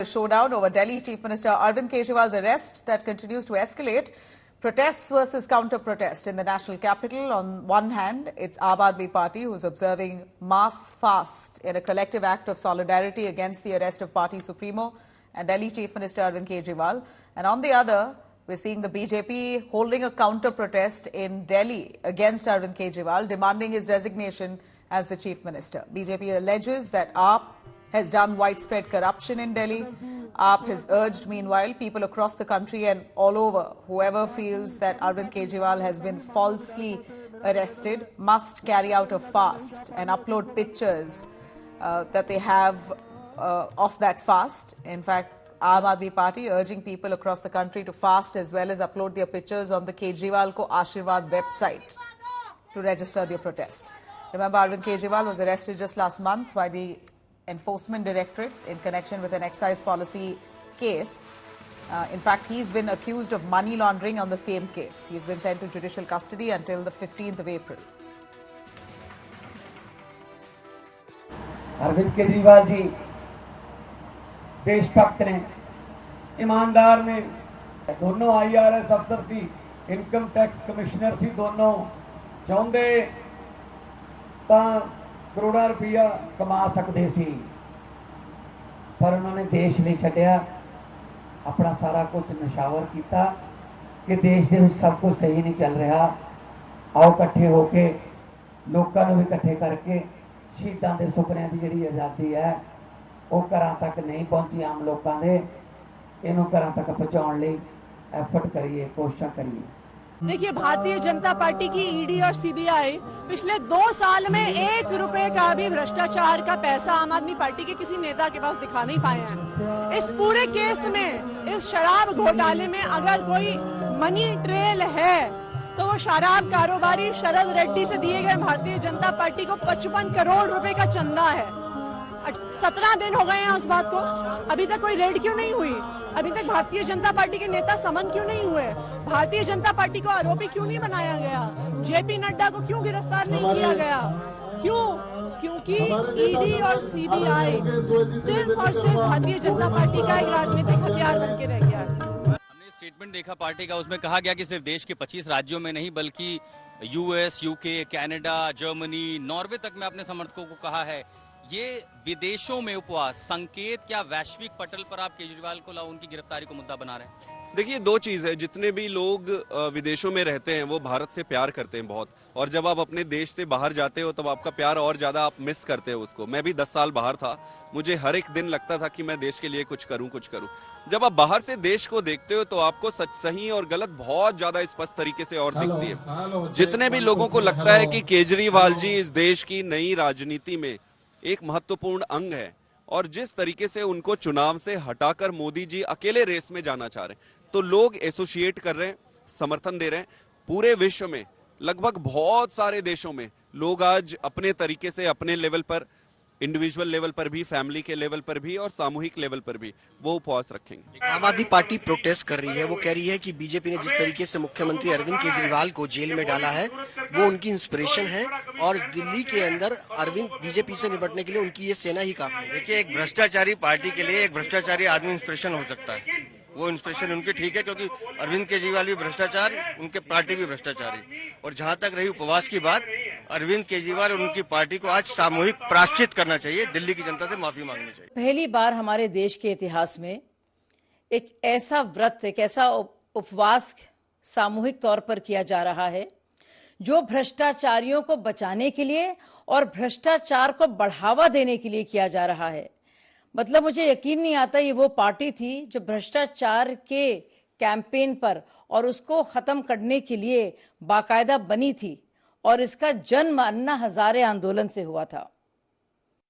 Showdown over Delhi Chief Minister Arvind Kejriwal's arrest that continues to escalate. Protests versus counter-protest in the national capital. On one hand, it's Aam Aadmi Party who's observing mass fast in a collective act of solidarity against the arrest of party supremo and Delhi Chief Minister Arvind Kejriwal. And on the other, we're seeing the BJP holding a counter-protest in Delhi against Arvind Kejriwal, demanding his resignation as the Chief Minister. BJP alleges that AAP has done widespread corruption in Delhi. AAP has urged, meanwhile, people across the country and all over, whoever feels that Arvind Kejriwal has been falsely arrested, must carry out a fast and upload pictures that they have of that fast. In fact, Aam Aadmi Party urging people across the country to fast as well as upload their pictures on the Kejriwal Ko Ashirwad website to register their protest. Remember, Arvind Kejriwal was arrested just last month by the Enforcement Directorate in connection with an excise policy case. In fact, he's been accused of money laundering on the same case. He's been sent to judicial custody until the 15th of April. Arvind Kejriwal ji देशभक्त ने, ईमानदार ने, दोनों IRS अफसर सी, income tax commissioner सी, दोनों चाहते करोड़ा रुपया कमा सकते सी, पर उन्होंने देश नहीं छड्या, अपना सारा कुछ नशावर किया कि देश दे विच सब कुछ सही नहीं चल रहा। आओ इकट्ठे होके लोगों को भी इकट्ठे करके शहीदां दे सुपनियां दी जिहड़ी आज़ादी है वो घरां तक नहीं पहुंची, आम लोगों दे इहनूं घरां तक पहुंचाउण लई एफर्ट करिए, कोशिशां करिए। देखिए, भारतीय जनता पार्टी की ईडी और सीबीआई पिछले 2 साल में 1 रुपए का भी भ्रष्टाचार का पैसा आम आदमी पार्टी के किसी नेता के पास दिखा नहीं पाए हैं। इस पूरे केस में, इस शराब घोटाले में अगर कोई मनी ट्रेल है तो वो शराब कारोबारी शरद रेड्डी से दिए गए भारतीय जनता पार्टी को 55 करोड़ रुपए का चंदा है। 17 दिन हो गए हैं उस बात को, अभी तक कोई रेड क्यों नहीं हुई? अभी तक भारतीय जनता पार्टी के नेता समन क्यों नहीं हुए? भारतीय जनता पार्टी को आरोपी क्यों नहीं बनाया गया? जेपी नड्डा को क्यों गिरफ्तार नहीं किया गया? क्यों? क्योंकि ईडी और सीबीआई सिर्फ और सिर्फ भारतीय जनता पार्टी का एक राजनीतिक हथियार बन के रह गया है। हमने स्टेटमेंट देखा पार्टी का, उसमें कहा गया कि सिर्फ देश के 25 राज्यों में नहीं बल्कि US, UK, Canada, Germany, Norway तक में अपने समर्थकों को कहा है। ये विदेशों में उपवास संकेत क्या वैश्विक पटल पर आप केजरीवाल को उनकी गिरफ्तारी को मुद्दा बना रहे हैं? देखिए, 2 चीज है। जितने भी लोग विदेशों में रहते हैं वो भारत से प्यार करते हैं बहुत, और जब आप अपने देश से बाहर जाते हो तब आपका प्यार और ज्यादा आप मिस करते हो उसको। मैं भी 10 साल बाहर था, मुझे हर एक दिन लगता था कि मैं देश के लिए कुछ करूं। जब आप बाहर से देश को देखते हो तो आपको सही और गलत बहुत ज्यादा स्पष्ट तरीके से और दिखती है। जितने भी लोगों को लगता है कि केजरीवाल जी इस देश की नई राजनीति में एक महत्वपूर्ण अंग है, और जिस तरीके से उनको चुनाव से हटाकर मोदी जी अकेले रेस में जाना चाह रहे हैं, तो लोग एसोसिएट कर रहे हैं, समर्थन दे रहे हैं। पूरे विश्व में लगभग बहुत सारे देशों में लोग आज अपने तरीके से अपने लेवल पर, इंडिविजुअल लेवल पर भी, फैमिली के लेवल पर भी और सामूहिक लेवल पर भी वो उपवास रखेंगे। आम आदमी पार्टी प्रोटेस्ट कर रही है। वो कह रही है कि बीजेपी ने जिस तरीके से मुख्यमंत्री अरविंद केजरीवाल को जेल में डाला है वो उनकी इंस्पिरेशन है, और दिल्ली के अंदर अरविंद बीजेपी से निपटने के लिए उनकी ये सेना ही काफी है। देखिए, एक भ्रष्टाचारी पार्टी के लिए एक भ्रष्टाचारी आदमी इंस्पिरेशन हो सकता है, वो इंस्पिरेशन उनकी ठीक है, क्योंकि अरविंद केजरीवाल भी भ्रष्टाचार, उनके पार्टी भी भ्रष्टाचारी। और जहां तक रही उपवास की बात, अरविंद केजरीवाल और उनकी पार्टी को आज सामूहिक प्रायश्चित करना चाहिए, दिल्ली की जनता से माफी मांगनी चाहिए। पहली बार हमारे देश के इतिहास में एक ऐसा व्रत, एक ऐसा उपवास सामूहिक तौर पर किया जा रहा है जो भ्रष्टाचारियों को बचाने के लिए और भ्रष्टाचार को बढ़ावा देने के लिए किया जा रहा है। मतलब मुझे यकीन नहीं आता ये वो पार्टी थी जो भ्रष्टाचार के कैंपेन पर और उसको खत्म करने के लिए बाकायदा बनी थी, और इसका जन्म अन्ना हजारे आंदोलन से हुआ था।